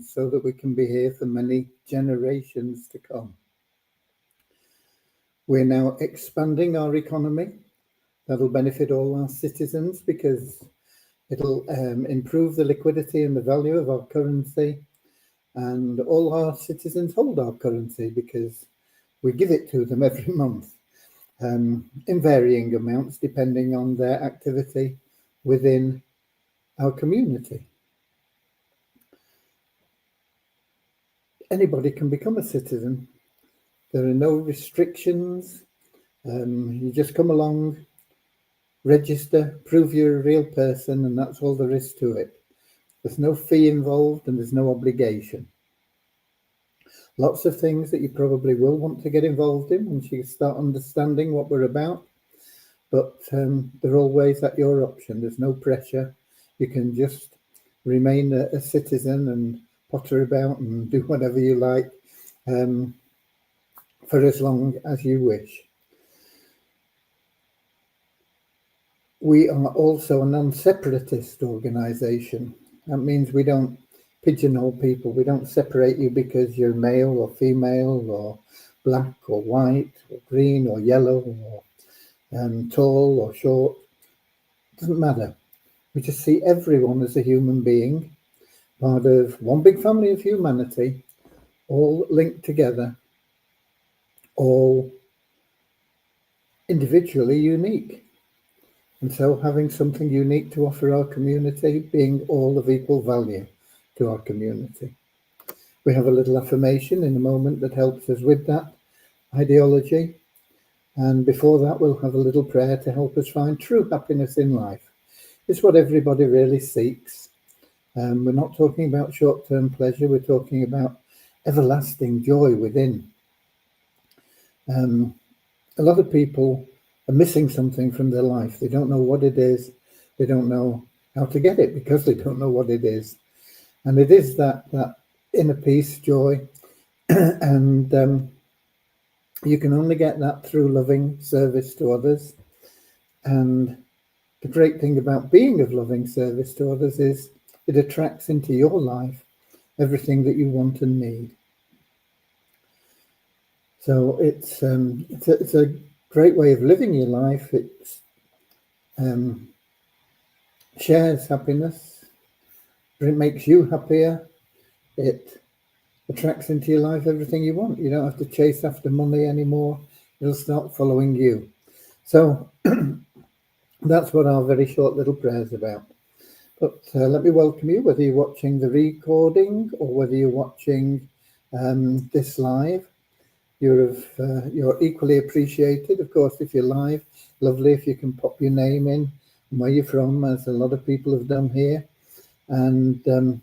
so that we can be here for many generations to come. We're now expanding our economy. That'll benefit all our citizens because it'll improve the liquidity and the value of our currency. And all our citizens hold our currency because we give it to them every month in varying amounts depending on their activity within our community. Anybody can become a citizen. There are no restrictions. You just come along, register, prove you're a real person, and that's all there is to it. There's no fee involved and there's no obligation. Lots of things that you probably will want to get involved in once you start understanding what we're about, but they're always at your option. There's no pressure. You can just remain a citizen and potter about and do whatever you like for as long as you wish. We are also a non-separatist organisation. That means we don't pigeonhole people. We don't separate you because you're male or female or black or white or green or yellow or tall or short. It doesn't matter. We just see everyone as a human being, part of one big family of humanity, all linked together, all individually unique. And so having something unique to offer our community, being all of equal value to our community. We have a little affirmation in a moment that helps us with that ideology. And before that, we'll have a little prayer to help us find true happiness in life. It's what everybody really seeks. We're not talking about short-term pleasure. We're talking about everlasting joy within. A lot of people are missing something from their life. They don't know what it is. They don't know how to get it because they don't know what it is. And it is that inner peace, joy, and you can only get that through loving service to others. And the great thing about being of loving service to others is it attracts into your life everything that you want and need. So it's a great way of living your life. It shares happiness. It makes you happier. It attracts into your life everything you want. You don't have to chase after money anymore. It'll start following you. So that's what our very short little prayer is about. But let me welcome you, whether you're watching the recording or whether you're watching this live. You're equally appreciated. Of course, if you're live, lovely if you can pop your name in and where you're from, as a lot of people have done here. And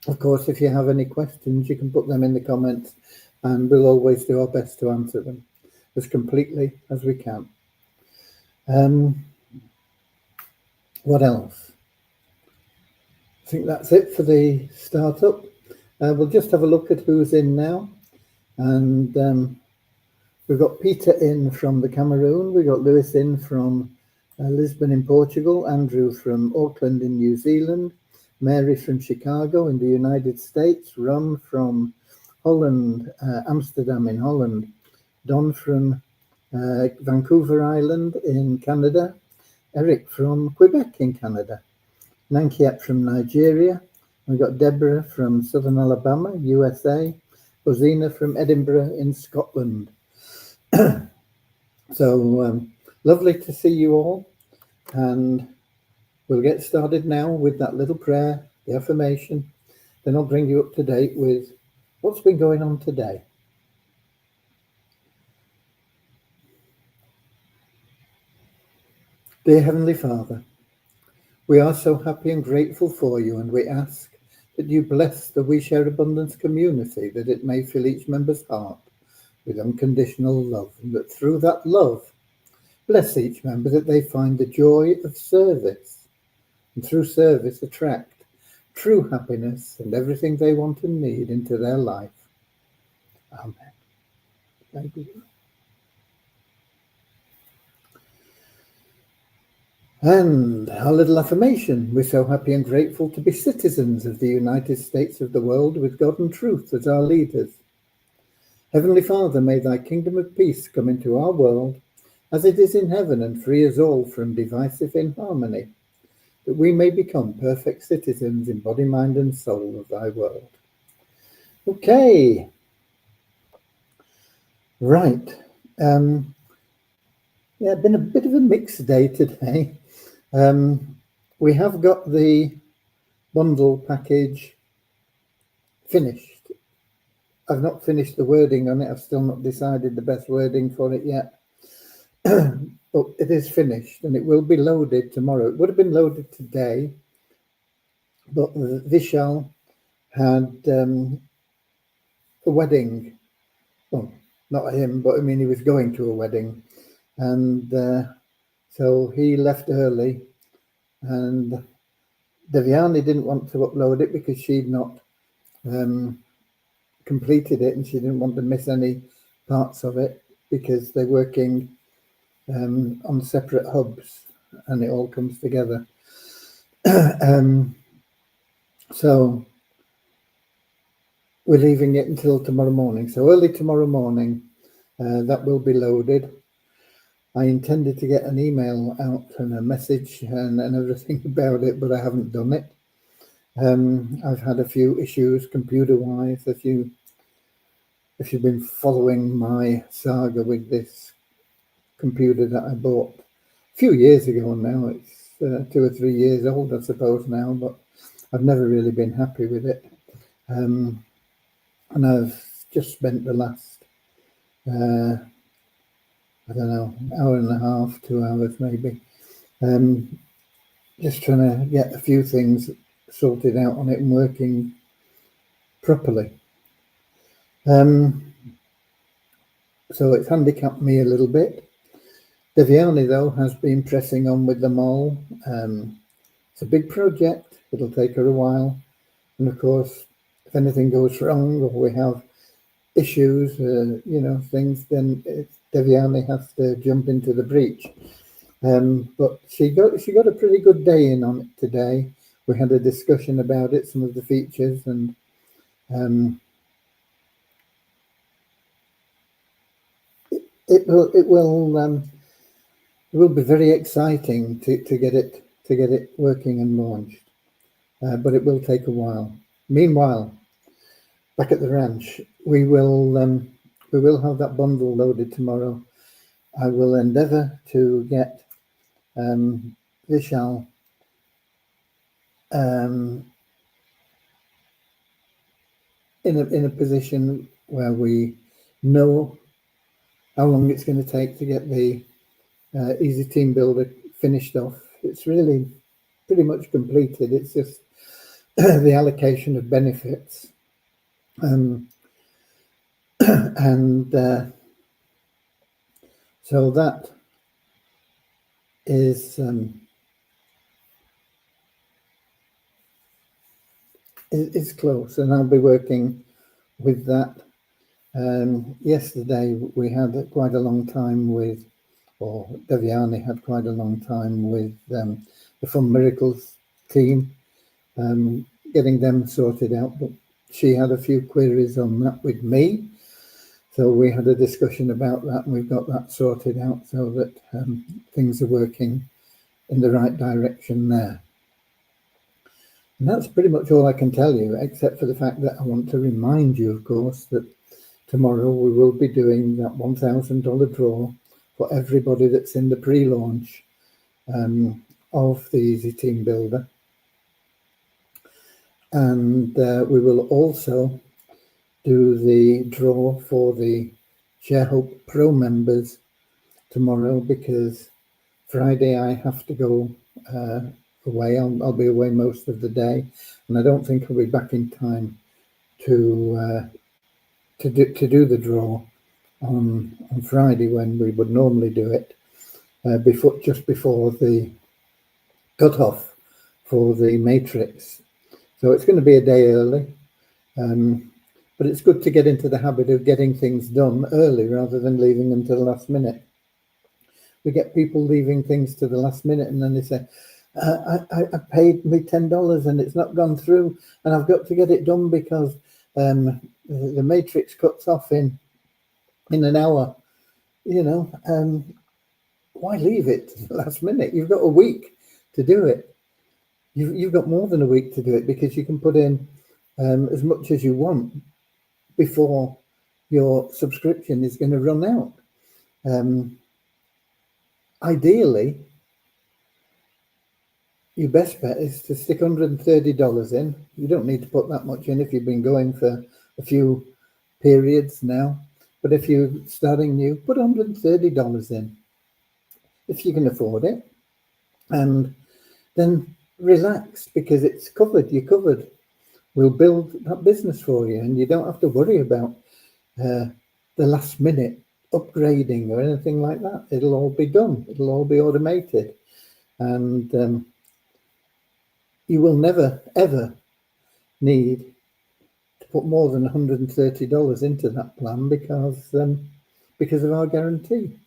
of course, if you have any questions, you can put them in the comments and we'll always do our best to answer them as completely as we can. What else? I think that's it for the startup. We'll just have a look at who's in now. And we've got Peter in from the Cameroon. We've got Lewis in from Lisbon in Portugal. Andrew from Auckland in New Zealand. Mary from Chicago in the United States. Ron from Holland, Amsterdam in Holland. Don from Vancouver Island in Canada. Eric from Quebec in Canada. Nankiat from Nigeria. We've got Deborah from Southern Alabama, USA. Rosina from Edinburgh in Scotland. So lovely to see you all. And we'll get started now with that little prayer, the affirmation. Then I'll bring you up to date with what's been going on today. Dear Heavenly Father, we are so happy and grateful for you, and we ask that you bless the We Share Abundance community, that it may fill each member's heart with unconditional love, and that through that love, bless each member that they find the joy of service, and through service attract true happiness and everything they want and need into their life. Amen. Thank you. And our little affirmation: we're so happy and grateful to be citizens of the United States of the world with God and truth as our leaders. Heavenly Father, may thy kingdom of peace come into our world as it is in heaven, and free us all from divisive inharmony, that we may become perfect citizens in body, mind and soul of thy world. Okay. Right. Yeah, been a bit of a mixed day today. We have got the bundle package finished. I've not finished the wording on it. I've still not decided the best wording for it yet. But it is finished and it will be loaded tomorrow. It would have been loaded today, but Vishal had a wedding. Well, not him, but I mean, he was going to a wedding. And so he left early, and Devyani didn't want to upload it because she'd not completed it, and she didn't want to miss any parts of it because they're working on separate hubs and it all comes together. So we're leaving it until tomorrow morning. So early tomorrow morning, that will be loaded. I intended to get an email out and a message and everything about it, but I haven't done it. I've had a few issues computer-wise. If you've been following my saga with this computer that I bought a few years ago now, it's 2 or 3 years old, I suppose now, but I've never really been happy with it. And I've just spent the last I don't know, hour and a half, 2 hours maybe, just trying to get a few things sorted out on it and working properly. So it's handicapped me a little bit. Devyani, though, has been pressing on with them all. It's a big project. It'll take her a while. And of course, if anything goes wrong or we have issues, things, then Devyani has to jump into the breach. But she got a pretty good day in on it today. We had a discussion about it, some of the features, and it will be very exciting to get it working and launched, but it will take a while. Meanwhile, back at the ranch, we will have that bundle loaded tomorrow. I will endeavour to get Vishal in a position where we know how long it's going to take to get the Easy Team Builder finished off. It's really pretty much completed. It's just the allocation of benefits. So that is close, and I'll be working with that. Yesterday we had quite a long time with, or Devyani had quite a long time with the Fun Miracles team, getting them sorted out, but she had a few queries on that with me. So we had a discussion about that, and we've got that sorted out so that things are working in the right direction there. And that's pretty much all I can tell you, except for the fact that I want to remind you, of course, that tomorrow we will be doing that $1,000 draw for everybody that's in the pre-launch of the Easy Team Builder. And we will also do the draw for the ShareHope Pro members tomorrow, because Friday I have to go away. I'll be away most of the day, and I don't think I'll be back in time to do the draw on Friday when we would normally do it, just before the cutoff for the matrix. So it's going to be a day early, but it's good to get into the habit of getting things done early rather than leaving them to the last minute. we get people leaving things to the last minute, and then they say, I paid me $10 and it's not gone through, and I've got to get it done because the matrix cuts off in an hour. Why leave it to the last minute? You've got a week to do it. You've got more than a week to do it, because you can put in as much as you want before your subscription is going to run out. Ideally, your best bet is to stick $130 in. You don't need to put that much in if you've been going for a few periods now. But if you're starting new, put $130 in if you can afford it. And then relax, because it's covered. You're covered. We'll build that business for you, and you don't have to worry about the last minute upgrading or anything like that. It'll all be done. It'll all be automated. And you will never, ever need to put more than $130 into that plan because of our guarantee.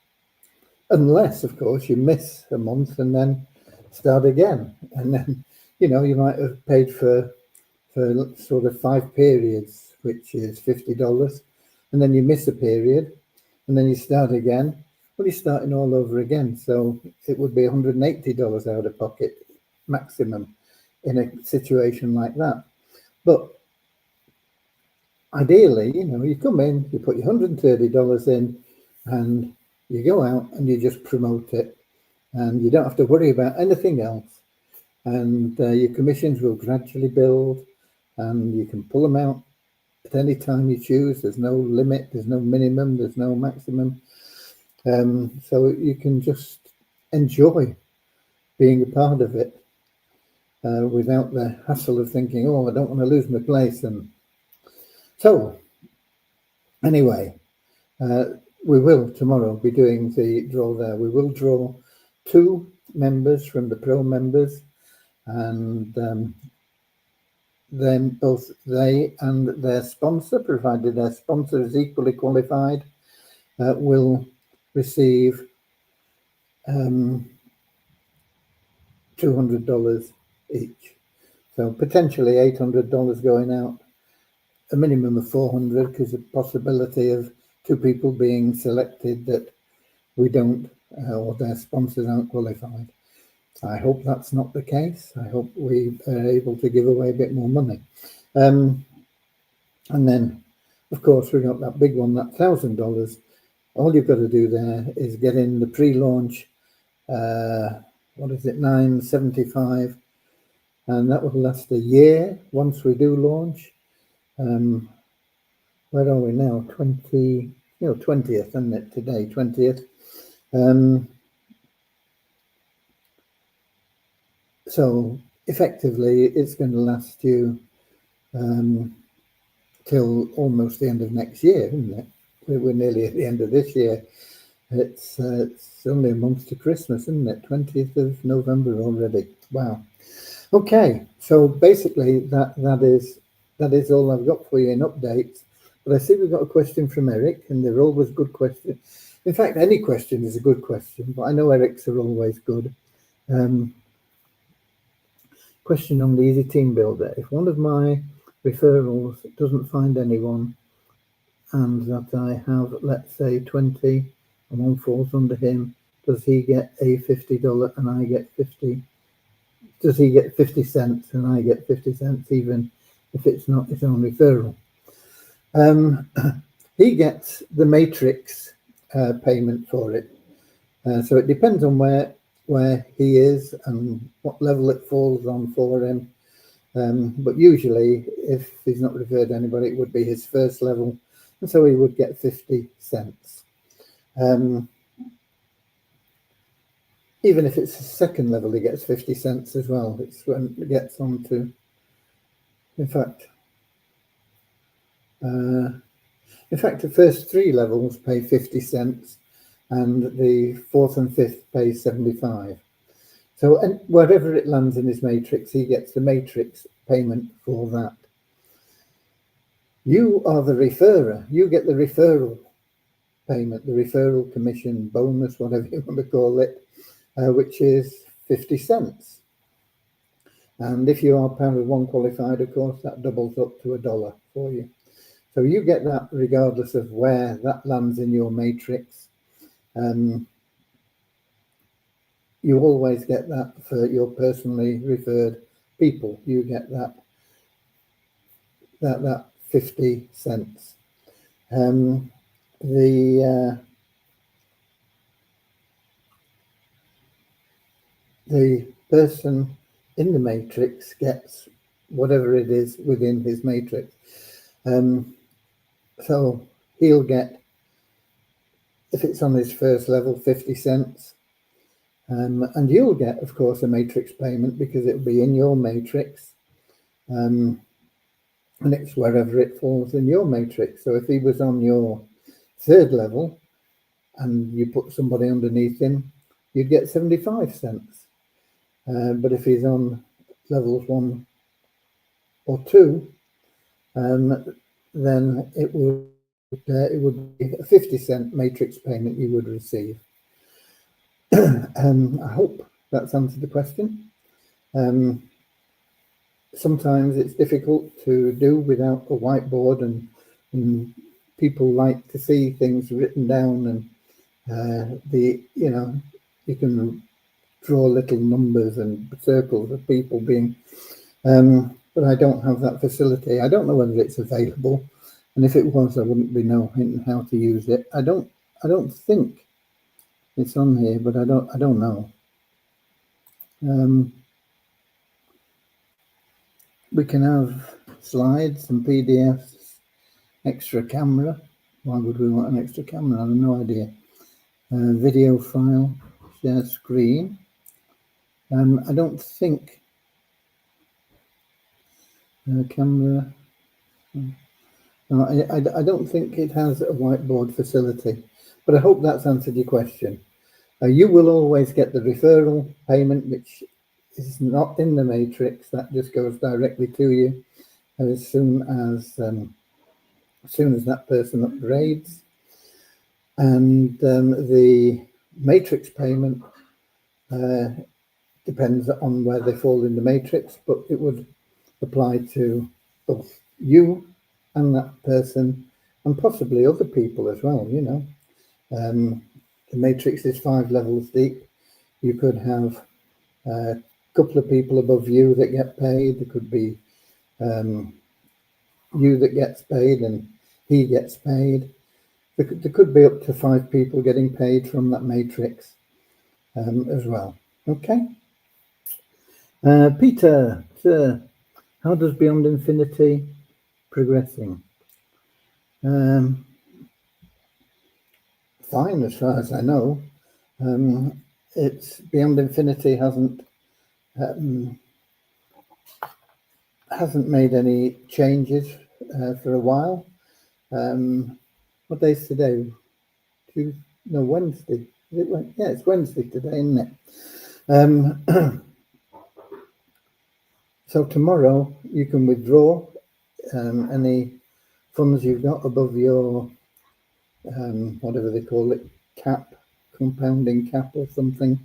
Unless, of course, you miss a month and then start again. And then, you might have paid for sort of 5 periods, which is $50. And then you miss a period and then you start again. Well, you're starting all over again. So it would be $180 out of pocket maximum in a situation like that. But ideally, you come in, you put your $130 in, and you go out and you just promote it, and you don't have to worry about anything else. And your commissions will gradually build, and you can pull them out at any time you choose. There's no limit, there's no minimum, there's no maximum. So you can just enjoy being a part of it without the hassle of thinking, I don't want to lose my place. And so anyway, we will tomorrow be doing the draw there. We will draw 2 members from the pro members, and then both they and their sponsor, provided their sponsor is equally qualified, will receive $200 each. So potentially $800 going out, a minimum of $400, because the possibility of 2 people being selected that we don't, or their sponsors aren't qualified. I hope that's not the case. I hope we are able to give away a bit more money. And then, of course, we got that big one, that $1,000. All you've got to do there is get in the pre-launch, $9.75, and that will last a year once we do launch. Where are we now? 20th, isn't it? Today, 20th. So effectively, it's going to last you till almost the end of next year, isn't it? We're nearly at the end of this year. It's only a month to Christmas, isn't it? 20th of November already. Wow. Okay, so basically that is all I've got for you in updates. But I see we've got a question from Eric, and they're always good questions. In fact, any question is a good question, but I know Eric's are always good. Question on the Easy Team Builder. If one of my referrals doesn't find anyone, and that I have, let's say, 20, and one falls under him, does he get a $50 and I get 50? Does he get 50 cents and I get 50 cents, even if it's not his own referral? He gets the matrix payment for it. So it depends on where he is and what level it falls on for him. But usually, if he's not referred anybody, it would be his first level, and so he would get 50 cents. Even if it's a second level, he gets 50 cents as well. It's when it gets on to, in fact, the first 3 levels pay 50 cents, and the 4th and 5th pay 75. So, and wherever it lands in his matrix, he gets the matrix payment for that. You are the referrer. You get the referral payment, the referral commission bonus, whatever you want to call it, which is 50 cents. And if you are Power of One qualified, of course, that doubles up to $1 for you. So you get that regardless of where that lands in your matrix. You always get that for your personally referred people. You get that 50 cents. The person in the matrix gets whatever it is within his matrix. So he'll get, if it's on his first level, 50 cents. And you'll get, of course, a matrix payment because it'll be in your matrix. And it's wherever it falls in your matrix. So if he was on your third level and you put somebody underneath him, you'd get 75 cents. But if he's on levels 1 or 2, then it would be a 50 cent matrix payment you would receive. I hope that's answered the question. Sometimes it's difficult to do without a whiteboard, and people like to see things written down, and you can draw little numbers and circles of people being, but I don't have that facility. I don't know whether it's available, and if it was, I wouldn't be knowing how to use it. I don't think it's on here, but I don't know. We can have slides and PDFs, extra camera. Why would we want an extra camera? I have no idea. Video file, share screen. I don't think camera. No, I don't think it has a whiteboard facility, but I hope that's answered your question. You will always get the referral payment, which is not in the matrix. That just goes directly to you as soon as that person upgrades. And the matrix payment depends on where they fall in the matrix, but it would apply to both you and that person, and possibly other people as well. The matrix is 5 levels deep. You could have a couple of people above you that get paid. There could be you that gets paid and he gets paid. There could be up to 5 people getting paid from that matrix as well. Okay. Peter, sir, how does Beyond Infinity progressing? Fine, as far as I know. It's Beyond Infinity hasn't made any changes for a while. What day is today? Wednesday. Yeah, it's Wednesday today, isn't it? So tomorrow you can withdraw any funds you've got above your whatever they call it, cap, compounding cap or something.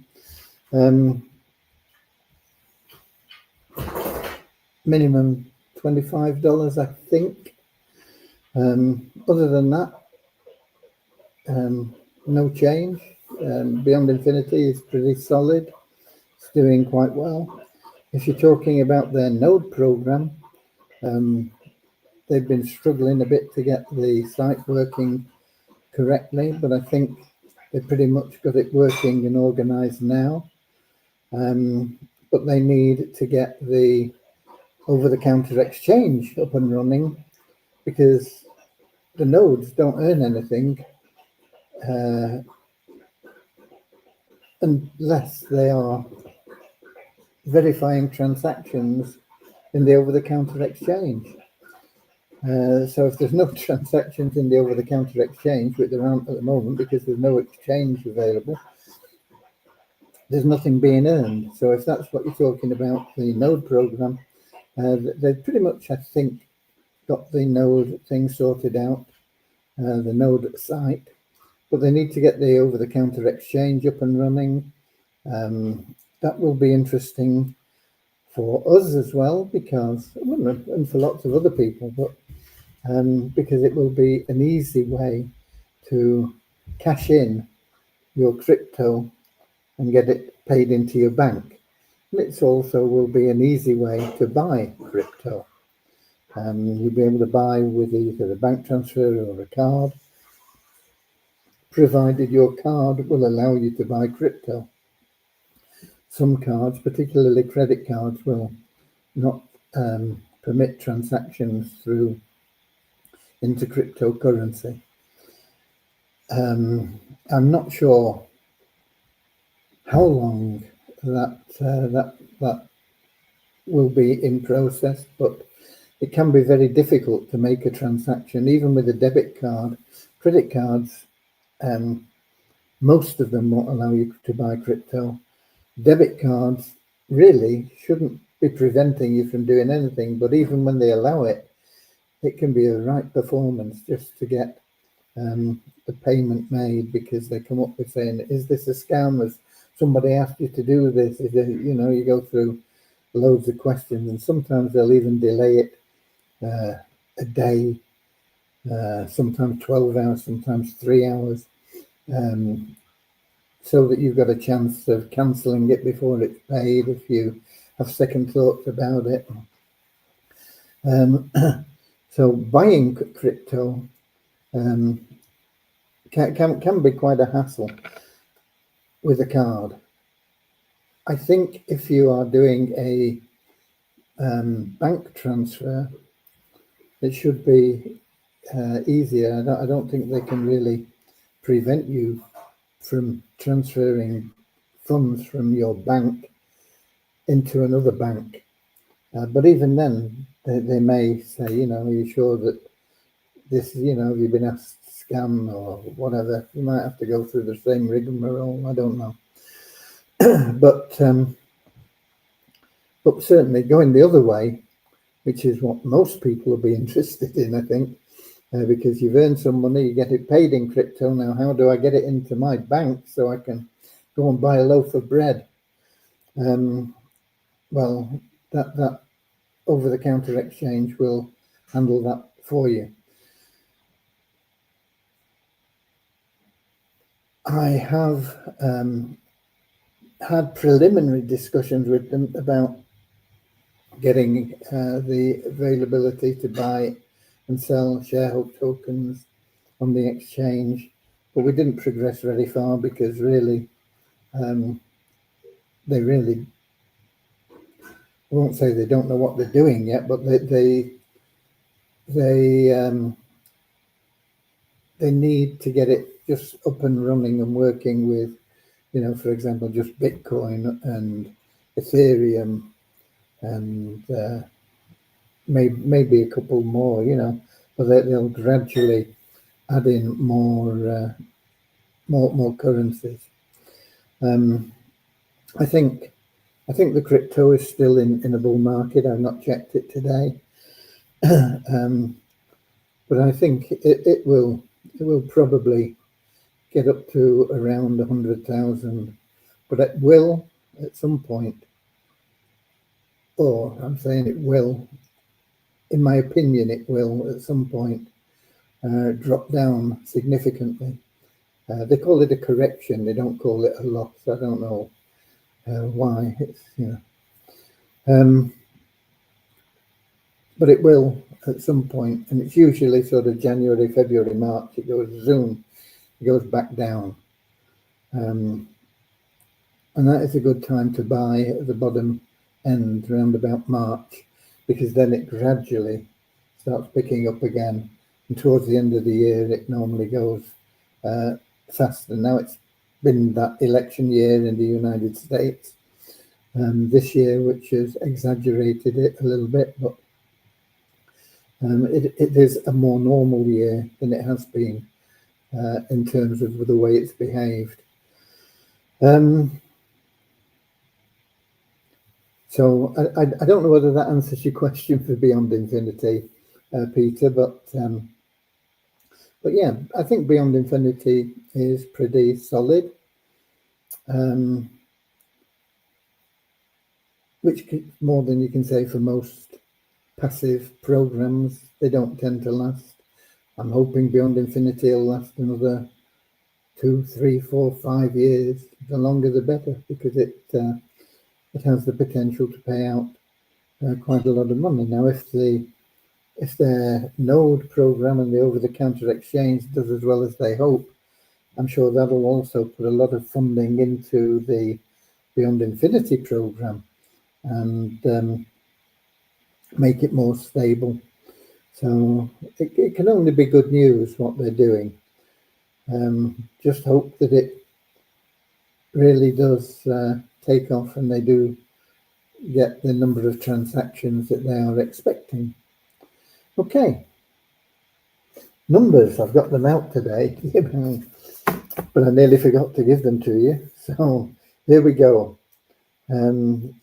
Minimum $25, I think. Other than that, no change. Beyond Infinity is pretty solid. It's doing quite well. If you're talking about their node program, they've been struggling a bit to get the site working correctly, but I think they pretty much got it working and organized now. But they need to get the over-the-counter exchange up and running, because the nodes don't earn anything unless they are verifying transactions in the over-the-counter exchange. So if there's no transactions in the over-the-counter exchange, which there aren't at the moment because there's no exchange available, there's nothing being earned. So if that's what you're talking about, the node program, they've pretty much, I think, got the node thing sorted out, the node site. but they need to get the over-the-counter exchange up and running. That will be interesting for us as well, because, and for lots of other people, but because it will be an easy way to cash in your crypto and get it paid into your bank. And it also will be an easy way to buy crypto. You'll be able to buy with either a bank transfer or a card, provided your card will allow you to buy crypto. Some cards, particularly credit cards, will not permit transactions through into cryptocurrency. I'm not sure how long that will be in process, but it can be very difficult to make a transaction, even with a debit card. Credit cards, most of them won't allow you to buy crypto. Debit cards really shouldn't be preventing you from doing anything, but even when they allow it, it can be a right performance just to get the payment made, because they come up with saying, is this a scam? Has somebody asked you to do this? Is it, you go through loads of questions, and sometimes they'll even delay it a day, sometimes 12 hours, sometimes 3 hours, so that you've got a chance of cancelling it before it's paid if you have second thoughts about it. So buying crypto can be quite a hassle with a card. I think if you are doing a bank transfer, it should be easier. I don't think they can really prevent you from transferring funds from your bank into another bank. But even then, they may say, are you sure that this, have you been asked to scam or whatever? You might have to go through the same rigmarole. I don't know. But certainly going the other way, which is what most people will be interested in, I think, because you've earned some money, you get it paid in crypto. Now, how do I get it into my bank so I can go and buy a loaf of bread? Well, that over-the-counter exchange will handle that for you. I have had preliminary discussions with them about getting the availability to buy and sell Sharehope tokens on the exchange, but we didn't progress very far because really, they really, I won't say they don't know what they're doing yet, but they need to get it just up and running and working with, for example, just Bitcoin and Ethereum and maybe a couple more, but they'll gradually add in more currencies. I think the crypto is still in a bull market. I've not checked it today, but I think it will probably get up to around 100,000, but it will at some point, or I'm saying it will, in my opinion, it will at some point drop down significantly. They call it a correction. They don't call it a loss. I don't know why. It's but it will at some point, and it's usually sort of January, February, March. It goes zoom. It goes back down, and that is a good time to buy at the bottom end around about March, because then it gradually starts picking up again, and towards the end of the year it normally goes faster. Now it's been that election year in the United States this year, which has exaggerated it a little bit, but it is a more normal year than it has been in terms of the way it's behaved. So I don't know whether that answers your question for Beyond Infinity, Peter, but But yeah, I think Beyond Infinity is pretty solid, which is more than you can say for most passive programs. They don't tend to last. I'm hoping Beyond Infinity will last another 2, 3, 4, 5 years. The longer the better, because it has the potential to pay out quite a lot of money. Now, if their node program and the over-the-counter exchange does as well as they hope, I'm sure that'll also put a lot of funding into the Beyond Infinity program and make it more stable. So it can only be good news what they're doing. Just hope that it really does take off and they do get the number of transactions that they are expecting. Okay. Numbers, I've got them out today, but I nearly forgot to give them to you. So here we go.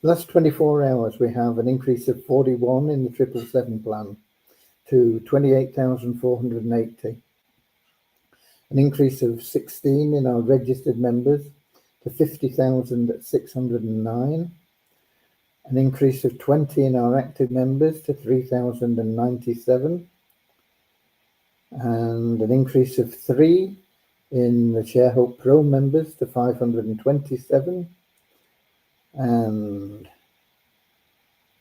Last 24 hours, we have an increase of 41 in the 777 plan to 28,480. An increase of 16 in our registered members to 50,609. An increase of 20 in our active members to 3,097. And an increase of 3 in the ShareHope Pro members to 527. And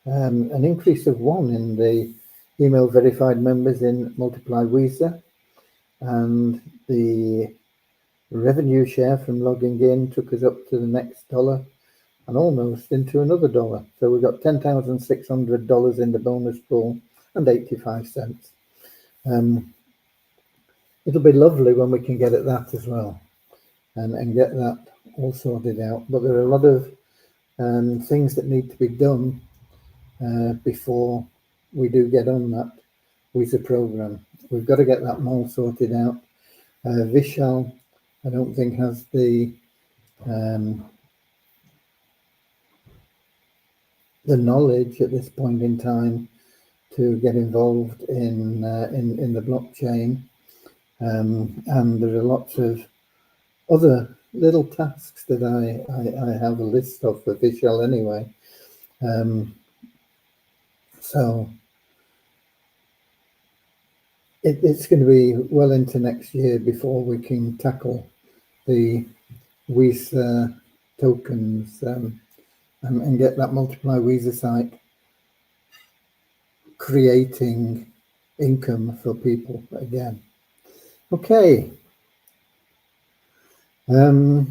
an increase of 1 in the email verified members in Multiply Visa, and the revenue share from logging in took us up to the next dollar and almost into another dollar. So we got $10,600 in the bonus pool and 85 cents. It'll be lovely when we can get at that as well and get that all sorted out. But there are a lot of things that need to be done before we do get on that Visa program. We've got to get that mall sorted out. Vishal, I don't think has the knowledge at this point in time to get involved in the blockchain, and there are lots of other little tasks that I have a list of for Vishal anyway. So it's going to be well into next year before we can tackle the Visa tokens and get that Multiply Visa site creating income for people again. Okay. Any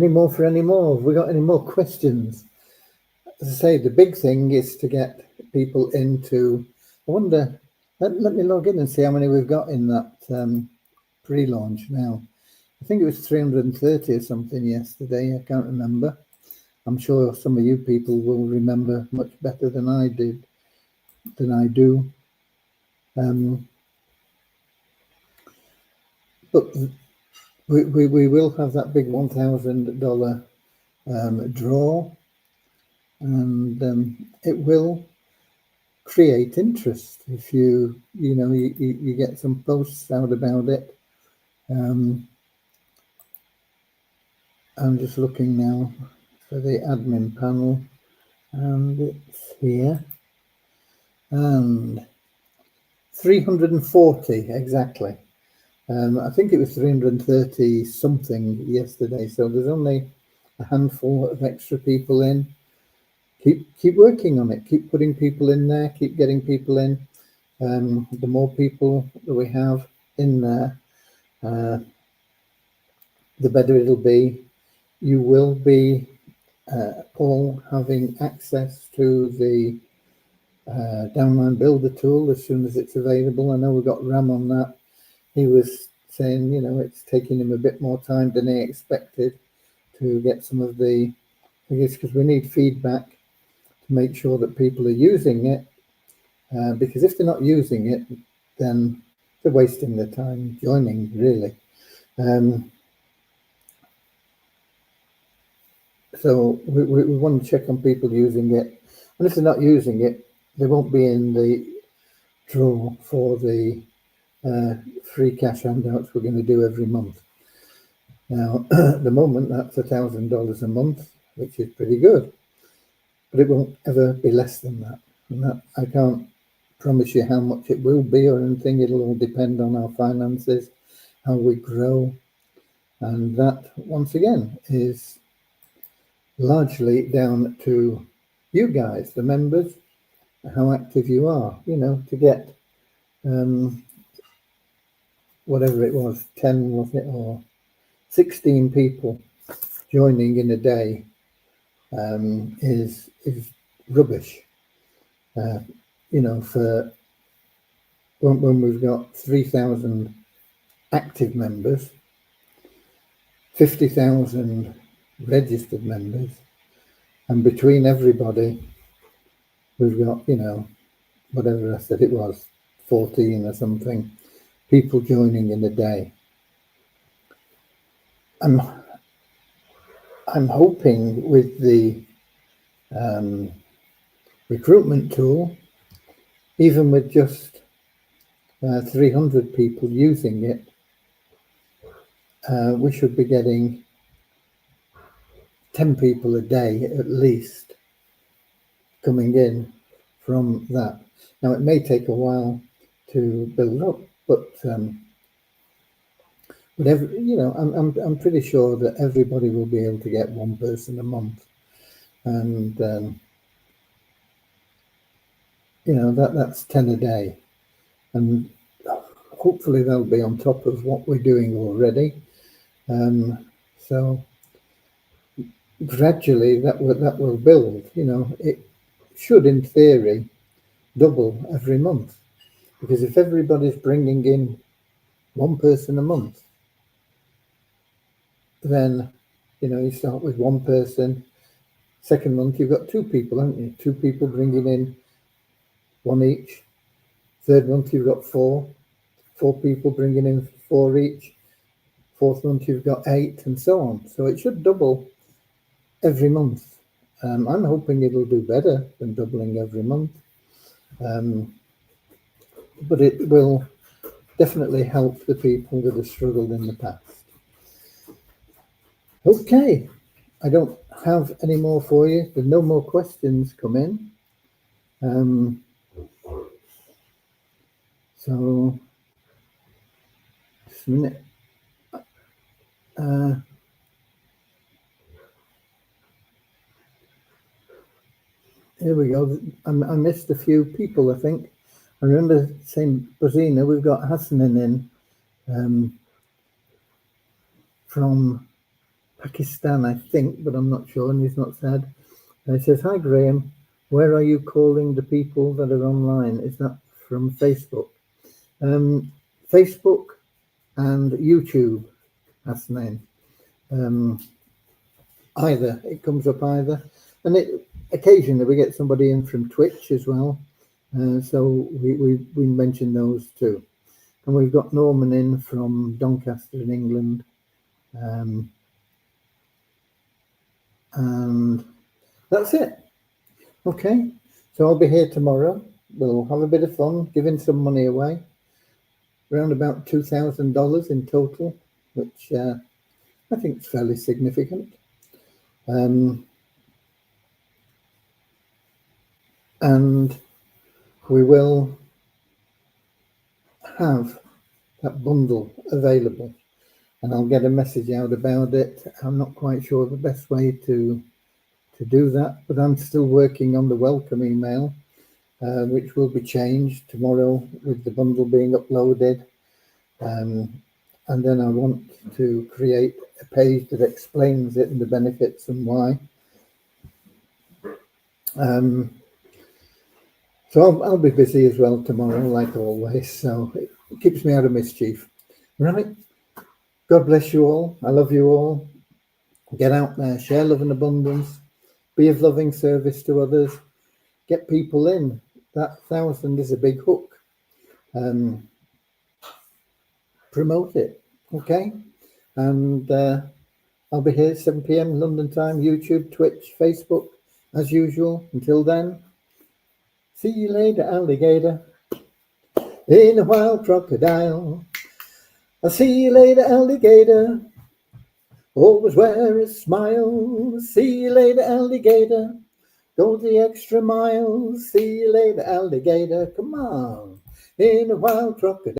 more for any more? Have we got any more questions? As I say, the big thing is to get people into, I wonder, let me log in and see how many we've got in that pre-launch now. I think it was 330 or something yesterday. I can't remember. I'm sure some of you people will remember much better than I do. But we will have that big $1,000 draw, and it will create interest if you get some posts out about it. I'm just looking now for the admin panel, and it's here, and 340 exactly. I think it was 330 something yesterday, so there's only a handful of extra people in. Keep working on it, keep putting people in there, keep getting people in. The more people that we have in there, the better it'll be. You will be all having access to the Downline Builder tool as soon as it's available. I know we've got Ram on that. He was saying, it's taking him a bit more time than he expected to get some of the figures, because we need feedback to make sure that people are using it. Because if they're not using it, then they're wasting their time joining, really. So we want to check on people using it. And if they're not using it, they won't be in the draw for the free cash handouts we're going to do every month. Now, at the moment, that's $1,000 a month, which is pretty good, but it won't ever be less than that. And that I can't promise you how much it will be or anything. It'll all depend on our finances, how we grow, and that, once again, is largely down to you guys, the members, how active you are, to get whatever it was, 10 was it, or 16 people joining in a day is rubbish. For when we've got 3,000 active members, 50,000 registered members, and between everybody we've got, whatever I said it was, 14 or something people joining in a day. I'm hoping with the recruitment tool, even with just 300 people using it, we should be getting 10 people a day at least coming in from that. Now, it may take a while to build up, but whatever, I'm pretty sure that everybody will be able to get one person a month, and that's 10 a day, and hopefully they'll be on top of what we're doing already. So gradually that will build. It should, in theory, double every month, because if everybody's bringing in one person a month, then you start with one person. Second month you've got 2 people, haven't you? 2 people bringing in one each. Third month you've got 4 people bringing in 4 each. Fourth month you've got 8, and so on. So it should double every month. I'm hoping it'll do better than doubling every month, but it will definitely help the people that have struggled in the past. Okay, I don't have any more for you. There's no more questions come in. So just a minute. Here we go. I missed a few people, I think. I remember saying Brazina. We've got Hassanin in from Pakistan, I think, but I'm not sure, and he's not said. And he says, "Hi, Graham. Where are you calling the people that are online? Is that from Facebook?" Facebook and YouTube, Hassanin. Either. It comes up either. And occasionally we get somebody in from Twitch as well. So we mention those too. And we've got Norman in from Doncaster in England. And that's it. Okay. So I'll be here tomorrow. We'll have a bit of fun, giving some money away. Around about $2,000 in total, which I think is fairly significant. And we will have that bundle available, and I'll get a message out about it. I'm not quite sure the best way to do that, but I'm still working on the welcome email, which will be changed tomorrow with the bundle being uploaded. And then I want to create a page that explains it and the benefits and why. So I'll be busy as well tomorrow, like always. So it keeps me out of mischief. Right. God bless you all. I love you all. Get out there, share love and abundance, be of loving service to others, get people in. That 1,000 is a big hook. Promote it. Okay. And I'll be here 7 p.m. London time, YouTube, Twitch, Facebook, as usual. Until then, see you later, alligator. in a wild crocodile. I'll see you later, alligator. Always wear a smile. See you later, alligator. Go the extra mile. See you later, alligator. Come on, in a wild crocodile.